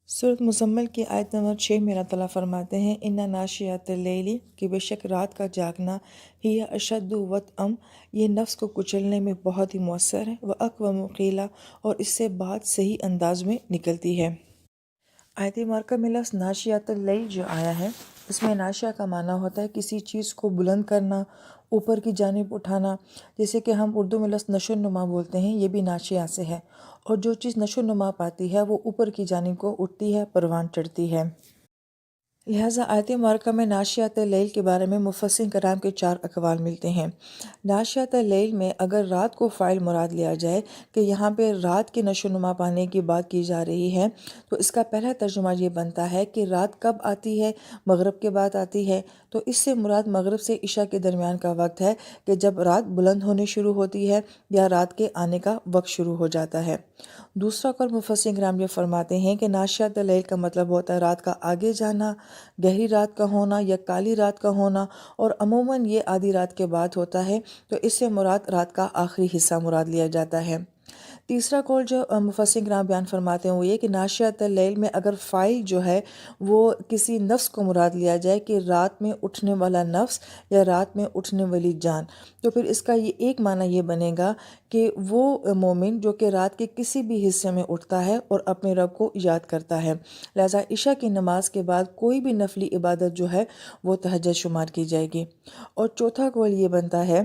سورۃ مزمل کی آیت نمبر 6 میں اللہ تعالیٰ فرماتے ہیں اِنَّ ناشِیَۃَ اللیل کہ بے شک رات کا جاگنا ہی اشد وطئم یہ نفس کو کچلنے میں بہت ہی مؤثر ہے وَأَقْوَمُ قِیلًا اور اس سے بات صحیح انداز میں نکلتی ہے۔ آیت مبارکہ میں لفظ ناشیات اللیل جو آیا ہے اس میں ناشیہ کا معنی ہوتا ہے کسی چیز کو بلند کرنا، اوپر کی جانب اٹھانا، جیسے کہ ہم اردو میں لفظ نشو و نما بولتے ہیں، یہ بھی ناشیہ سے ہے، اور جو چیز نشو و نما پاتی ہے وہ اوپر کی جانب کو اٹھتی ہے، پروان چڑھتی ہے۔ لہٰذا آیت مبارکہ میں ناشیات اللیل کے بارے میں مفسرین کرام کے 4 اقوال ملتے ہیں۔ ناشیات اللیل میں اگر رات کو فاعل مراد لیا جائے کہ یہاں پہ رات کے نشو و نما پانے کی بات کی جا رہی ہے، تو اس کا پہلا ترجمہ یہ بنتا ہے کہ رات کب آتی ہے؟ مغرب کے بعد آتی ہے، تو اس سے مراد مغرب سے عشاء کے درمیان کا وقت ہے کہ جب رات بلند ہونے شروع ہوتی ہے یا رات کے آنے کا وقت شروع ہو جاتا ہے۔ دوسرا قول مفسرین کرام یہ فرماتے ہیں کہ ناشیات اللیل کا مطلب ہوتا ہے رات کا آگے جانا، گہری رات کا ہونا یا کالی رات کا ہونا، اور عموماً یہ آدھی رات کے بعد ہوتا ہے، تو اس سے مراد رات کا آخری حصہ مراد لیا جاتا ہے۔ تیسرا قول جو مفسرین کرام بیان فرماتے ہیں وہ یہ کہ ناشیات اللیل میں اگر فاعل جو ہے وہ کسی نفس کو مراد لیا جائے کہ رات میں اٹھنے والا نفس یا رات میں اٹھنے والی جان، تو پھر اس کا یہ ایک معنی یہ بنے گا کہ وہ مومن جو کہ رات کے کسی بھی حصے میں اٹھتا ہے اور اپنے رب کو یاد کرتا ہے، لہذا عشاء کی نماز کے بعد کوئی بھی نفلی عبادت جو ہے وہ تہجد شمار کی جائے گی۔ اور چوتھا قول یہ بنتا ہے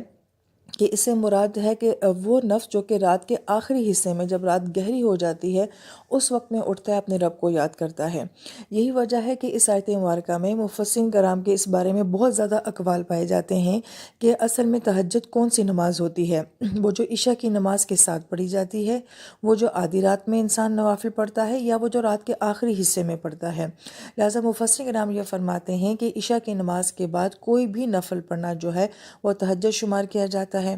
کہ اس سے مراد ہے کہ وہ نفس جو کہ رات کے آخری حصے میں جب رات گہری ہو جاتی ہے اس وقت میں اٹھتا ہے، اپنے رب کو یاد کرتا ہے۔ یہی وجہ ہے کہ اس آیت مبارکہ میں مفسرین کرام کے اس بارے میں بہت زیادہ اقوال پائے جاتے ہیں کہ اصل میں تہجد کون سی نماز ہوتی ہے، وہ جو عشاء کی نماز کے ساتھ پڑھی جاتی ہے، وہ جو آدھی رات میں انسان نوافل پڑھتا ہے، یا وہ جو رات کے آخری حصے میں پڑھتا ہے۔ لہٰذا مفسرین کرام یہ فرماتے ہیں کہ عشاء کی نماز کے بعد کوئی بھی نفل پڑھنا جو ہے وہ تہجد شمار کیا جاتا ہے۔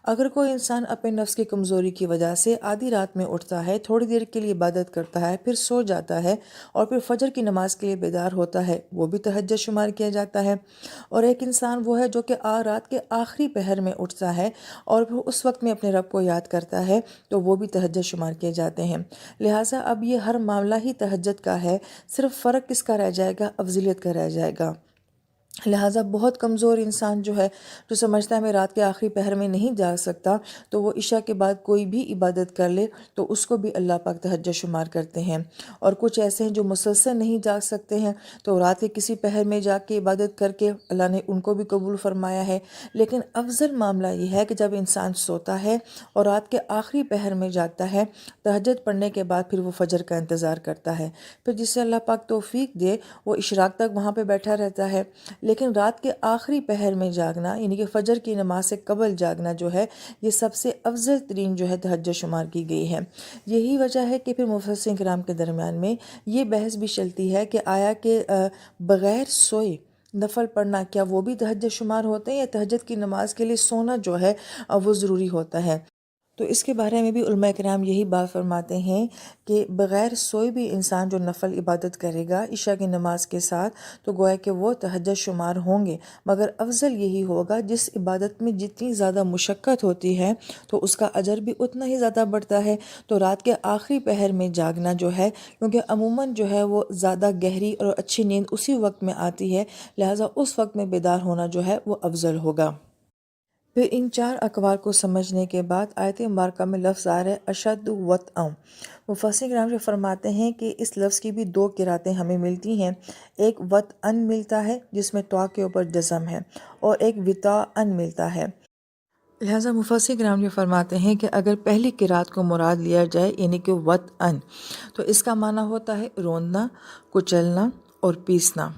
اگر کوئی انسان اپنے نفس کی کمزوری کی وجہ سے آدھی رات میں اٹھتا ہے، تھوڑی دیر کے لیے عبادت کرتا ہے، پھر سو جاتا ہے اور پھر فجر کی نماز کے لیے بیدار ہوتا ہے، وہ بھی تہجد شمار کیا جاتا ہے۔ اور ایک انسان وہ ہے جو کہ رات کے آخری پہر میں اٹھتا ہے اور پھر اس وقت میں اپنے رب کو یاد کرتا ہے، تو وہ بھی تہجد شمار کیے جاتے ہیں۔ لہٰذا اب یہ ہر معاملہ ہی تہجد کا ہے، صرف فرق کس کا رہ جائے گا؟ افضلیت کا رہ جائے گا۔ لہٰذا بہت کمزور انسان جو ہے، جو سمجھتا ہے میں رات کے آخری پہر میں نہیں جاگ سکتا، تو وہ عشاء کے بعد کوئی بھی عبادت کر لے تو اس کو بھی اللہ پاک تہجد شمار کرتے ہیں۔ اور کچھ ایسے ہیں جو مسلسل نہیں جاگ سکتے ہیں، تو رات کے کسی پہر میں جا کے عبادت کر کے اللہ نے ان کو بھی قبول فرمایا ہے۔ لیکن افضل معاملہ یہ ہے کہ جب انسان سوتا ہے اور رات کے آخری پہر میں جاگتا ہے، تہجد پڑھنے کے بعد پھر وہ فجر کا انتظار کرتا ہے، پھر جسے اللہ پاک توفیق دے وہ اشراق تک وہاں پہ بیٹھا رہتا ہے۔ لیکن رات کے آخری پہر میں جاگنا، یعنی کہ فجر کی نماز سے قبل جاگنا جو ہے، یہ سب سے افضل ترین جو ہے تہجد شمار کی گئی ہے۔ یہی وجہ ہے کہ پھر مفسرین کرام کے درمیان میں یہ بحث بھی چلتی ہے کہ آیا کہ بغیر سوئے نفل پڑھنا کیا وہ بھی تہجد شمار ہوتے ہیں، یا تہجد کی نماز کے لیے سونا جو ہے وہ ضروری ہوتا ہے؟ تو اس کے بارے میں بھی علماء کرام یہی بات فرماتے ہیں کہ بغیر سوئے بھی انسان جو نفل عبادت کرے گا عشاء کی نماز کے ساتھ، تو گویا کہ وہ تہجد شمار ہوں گے، مگر افضل یہی ہوگا جس عبادت میں جتنی زیادہ مشقت ہوتی ہے تو اس کا اجر بھی اتنا ہی زیادہ بڑھتا ہے۔ تو رات کے آخری پہر میں جاگنا جو ہے، کیونکہ عموماً جو ہے وہ زیادہ گہری اور اچھی نیند اسی وقت میں آتی ہے، لہٰذا اس وقت میں بیدار ہونا جو ہے وہ افضل ہوگا۔ پھر ان 4 اقوال کو سمجھنے کے بعد آیت مبارکہ میں لفظ آ رہا ہے اشد وطئم۔ مفسرین کرام جو فرماتے ہیں کہ اس لفظ کی بھی 2 قراتیں ہمیں ملتی ہیں، ایک وطئن ملتا ہے جس میں طا کے اوپر جزم ہے، اور ایک وطاءن ملتا ہے۔ لہٰذا مفسرین کرام یہ فرماتے ہیں کہ اگر پہلی قرات کو مراد لیا جائے یعنی کہ وطئن، تو اس کا معنی ہوتا ہے روندنا، کچلنا اور پیسنا۔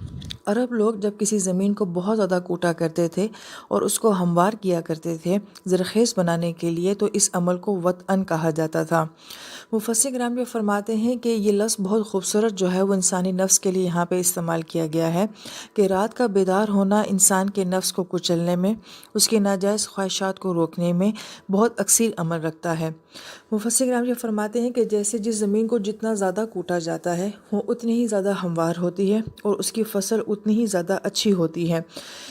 عرب لوگ جب کسی زمین کو بہت زیادہ کوٹا کرتے تھے اور اس کو ہموار کیا کرتے تھے زرخیز بنانے کے لیے، تو اس عمل کو وطئن کہا جاتا تھا۔ مفسرین کرام یہ فرماتے ہیں کہ یہ لفظ بہت خوبصورت جو ہے وہ انسانی نفس کے لیے یہاں پہ استعمال کیا گیا ہے کہ رات کا بیدار ہونا انسان کے نفس کو کچلنے میں، اس کی ناجائز خواہشات کو روکنے میں بہت اکثر عمل رکھتا ہے۔ مفسر کرام یہ فرماتے ہیں کہ جیسے جس زمین کو جتنا زیادہ کوٹا جاتا ہے وہ اتنی ہی زیادہ ہموار ہوتی ہے اور اس کی فصل اتنی ہی زیادہ اچھی ہوتی ہے۔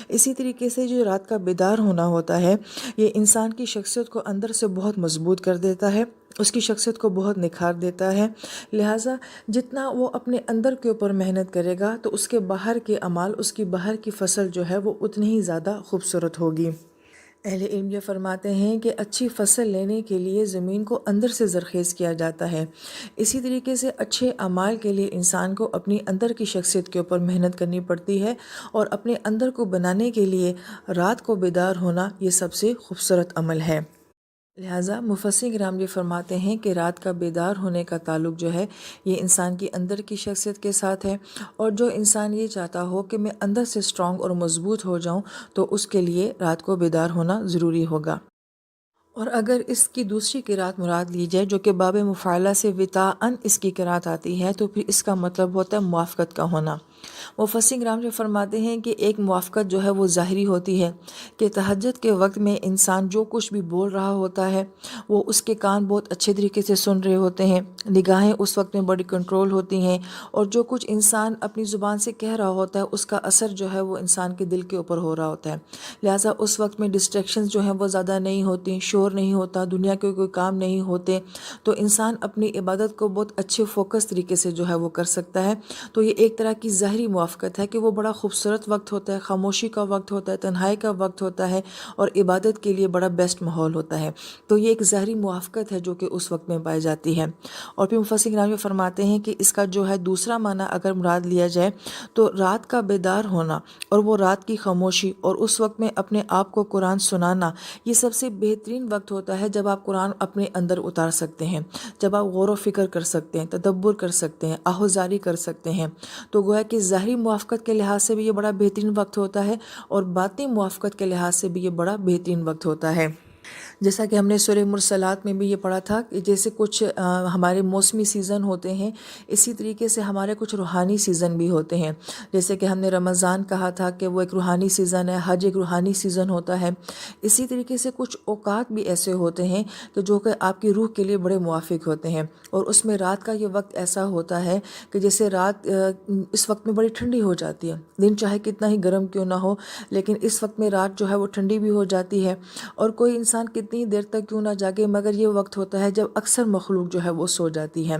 اسی طریقے سے جو رات کا بیدار ہونا ہوتا ہے یہ انسان کی شخصیت کو اندر سے بہت مضبوط کر دیتا ہے، اس کی شخصیت کو بہت نکھار دیتا ہے۔ لہٰذا جتنا وہ اپنے اندر کے اوپر محنت کرے گا تو اس کے باہر کے اعمال، اس کی باہر کی فصل جو ہے وہ اتنی ہی زیادہ خوبصورت ہوگی۔ اہل علم یہ فرماتے ہیں کہ اچھی فصل لینے کے لیے زمین کو اندر سے زرخیز کیا جاتا ہے۔ اسی طریقے سے اچھے اعمال کے لیے انسان کو اپنی اندر کی شخصیت کے اوپر محنت کرنی پڑتی ہے، اور اپنے اندر کو بنانے کے لیے رات کو بیدار ہونا یہ سب سے خوبصورت عمل ہے۔ لہٰذا مفسر کرام یہ فرماتے ہیں کہ رات کا بیدار ہونے کا تعلق جو ہے یہ انسان کی اندر کی شخصیت کے ساتھ ہے، اور جو انسان یہ چاہتا ہو کہ میں اندر سے اسٹرانگ اور مضبوط ہو جاؤں تو اس کے لیے رات کو بیدار ہونا ضروری ہوگا۔ اور اگر اس کی دوسری قرات مراد لی جائے جو کہ باب مفاعلہ سے وطاءً اس کی قرات آتی ہے تو پھر اس کا مطلب ہوتا ہے موافقت کا ہونا۔ مفسر کرام جو فرماتے ہیں کہ ایک موافقت جو ہے وہ ظاہری ہوتی ہے کہ تہجد کے وقت میں انسان جو کچھ بھی بول رہا ہوتا ہے وہ اس کے کان بہت اچھے طریقے سے سن رہے ہوتے ہیں، نگاہیں اس وقت میں بڑی کنٹرول ہوتی ہیں، اور جو کچھ انسان اپنی زبان سے کہہ رہا ہوتا ہے اس کا اثر جو ہے وہ انسان کے دل کے اوپر ہو رہا ہوتا ہے۔ لہٰذا اس وقت میں ڈسٹریکشنز جو ہیں وہ زیادہ نہیں ہوتی، شور نہیں ہوتا، دنیا کے کوئی کام نہیں ہوتے، تو انسان اپنی عبادت کو بہت اچھے فوکس طریقے سے جو ہے وہ کر سکتا ہے۔ تو یہ ایک طرح کی ظاہری موافقت ہے کہ وہ بڑا خوبصورت وقت ہوتا ہے، خاموشی کا وقت ہوتا ہے، تنہائی کا وقت ہوتا ہے، اور عبادت کے لیے بڑا بیسٹ ماحول ہوتا ہے۔ تو یہ ایک ظاہری موافقت ہے جو کہ اس وقت میں پائی جاتی ہے۔ اور پھر مفسر کرام یہ فرماتے ہیں کہ اس کا جو ہے دوسرا معنی اگر مراد لیا جائے تو رات کا بیدار ہونا اور وہ رات کی خاموشی اور اس وقت میں اپنے آپ کو قرآن سنانا، یہ سب سے بہترین وقت ہوتا ہے جب آپ قرآن اپنے اندر اتار سکتے ہیں، جب آپ غور و فکر کر سکتے ہیں، تدبر کر سکتے ہیں، آہوزاری کر سکتے ہیں۔ تو گویا کہ ظاہری موافقت کے لحاظ سے بھی یہ بڑا بہترین وقت ہوتا ہے، اور باطنی موافقت کے لحاظ سے بھی یہ بڑا بہترین وقت ہوتا ہے۔ جیسا کہ ہم نے سورہ مرسلات میں بھی یہ پڑھا تھا کہ جیسے کچھ ہمارے موسمی سیزن ہوتے ہیں، اسی طریقے سے ہمارے کچھ روحانی سیزن بھی ہوتے ہیں۔ جیسے کہ ہم نے رمضان کہا تھا کہ وہ ایک روحانی سیزن ہے، حج ایک روحانی سیزن ہوتا ہے۔ اسی طریقے سے کچھ اوقات بھی ایسے ہوتے ہیں کہ جو کہ آپ کی روح کے لیے بڑے موافق ہوتے ہیں، اور اس میں رات کا یہ وقت ایسا ہوتا ہے کہ جیسے رات اس وقت میں بڑی ٹھنڈی ہو جاتی ہے، دن چاہے کتنا ہی گرم کیوں نہ ہو لیکن اس وقت میں رات جو ہے وہ ٹھنڈی بھی ہو جاتی ہے، اور کوئی انسان کتنی دیر تک کیوں نہ جاگے مگر یہ وقت ہوتا ہے جب اکثر مخلوق جو ہے وہ سو جاتی ہے۔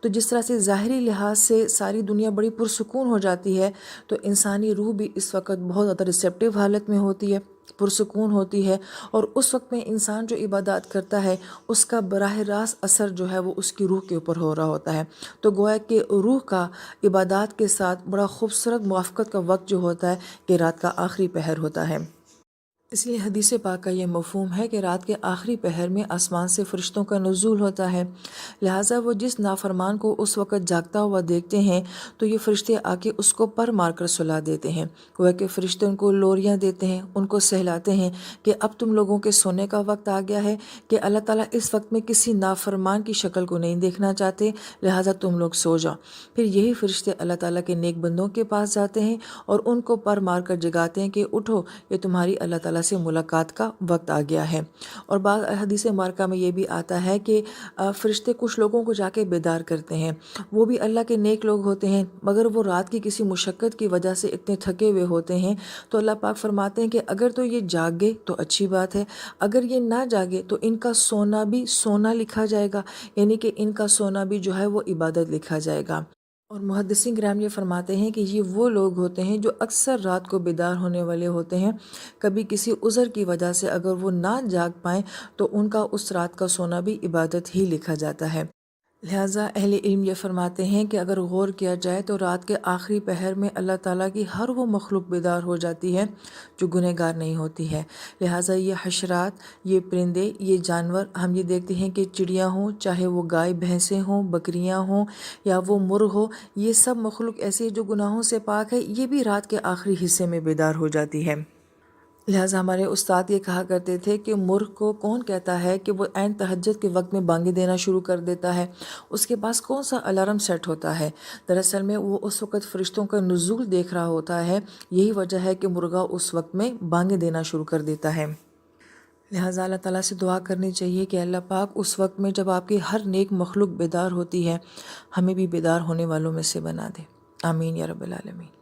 تو جس طرح سے ظاہری لحاظ سے ساری دنیا بڑی پرسکون ہو جاتی ہے، تو انسانی روح بھی اس وقت بہت زیادہ ریسیپٹیو حالت میں ہوتی ہے، پرسکون ہوتی ہے، اور اس وقت میں انسان جو عبادات کرتا ہے اس کا براہ راست اثر جو ہے وہ اس کی روح کے اوپر ہو رہا ہوتا ہے۔ تو گویا کہ روح کا عبادات کے ساتھ بڑا خوبصورت موافقت کا وقت جو ہوتا ہے کہ رات کا آخری پہر ہوتا ہے۔ اس لیے حدیث پاک کا یہ مفہوم ہے کہ رات کے آخری پہر میں آسمان سے فرشتوں کا نزول ہوتا ہے، لہٰذا وہ جس نافرمان کو اس وقت جاگتا ہوا دیکھتے ہیں تو یہ فرشتے آ کے اس کو پر مار کر سلا دیتے ہیں، گویا کہ فرشتے ان کو لوریاں دیتے ہیں، ان کو سہلاتے ہیں کہ اب تم لوگوں کے سونے کا وقت آ گیا ہے، کہ اللہ تعالیٰ اس وقت میں کسی نافرمان کی شکل کو نہیں دیکھنا چاہتے، لہٰذا تم لوگ سو جاؤ۔ پھر یہی فرشتے اللہ تعالیٰ کے نیک بندوں کے پاس جاتے ہیں اور ان کو پر مار کر جگاتے ہیں کہ اٹھو، یہ تمہاری اللہ تعالیٰ سے ملاقات کا وقت آ گیا ہے۔ اور بعض حدیث مبارکہ میں یہ بھی آتا ہے کہ فرشتے کچھ لوگوں کو جا کے بیدار کرتے ہیں، وہ بھی اللہ کے نیک لوگ ہوتے ہیں مگر وہ رات کی کسی مشقت کی وجہ سے اتنے تھکے ہوئے ہوتے ہیں، تو اللہ پاک فرماتے ہیں کہ اگر تو یہ جاگے تو اچھی بات ہے، اگر یہ نہ جاگے تو ان کا سونا بھی سونا لکھا جائے گا، یعنی کہ ان کا سونا بھی جو ہے وہ عبادت لکھا جائے گا۔ اور محدثین کرام یہ فرماتے ہیں کہ یہ وہ لوگ ہوتے ہیں جو اکثر رات کو بیدار ہونے والے ہوتے ہیں، کبھی کسی عذر کی وجہ سے اگر وہ نہ جاگ پائیں تو ان کا اس رات کا سونا بھی عبادت ہی لکھا جاتا ہے۔ لہٰذا اہل علم یہ فرماتے ہیں کہ اگر غور کیا جائے تو رات کے آخری پہر میں اللہ تعالیٰ کی ہر وہ مخلوق بیدار ہو جاتی ہے جو گنہگار نہیں ہوتی ہے۔ لہٰذا یہ حشرات، یہ پرندے، یہ جانور، ہم یہ دیکھتے ہیں کہ چڑیاں ہوں، چاہے وہ گائے بھینسیں ہوں، بکریاں ہوں یا وہ مرغ ہو، یہ سب مخلوق ایسے جو گناہوں سے پاک ہے، یہ بھی رات کے آخری حصے میں بیدار ہو جاتی ہے۔ لہٰذا ہمارے استاد یہ کہا کرتے تھے کہ مرغ کو کون کہتا ہے کہ وہ عین تہجد کے وقت میں بانگیں دینا شروع کر دیتا ہے، اس کے پاس کون سا الارم سیٹ ہوتا ہے؟ دراصل میں وہ اس وقت فرشتوں کا نزول دیکھ رہا ہوتا ہے، یہی وجہ ہے کہ مرغا اس وقت میں بانگیں دینا شروع کر دیتا ہے۔ لہٰذا اللہ تعالیٰ سے دعا کرنی چاہیے کہ اللہ پاک اس وقت میں جب آپ کی ہر نیک مخلوق بیدار ہوتی ہے، ہمیں بھی بیدار ہونے والوں میں سے بنا دے۔ آمین یا رب العالمین۔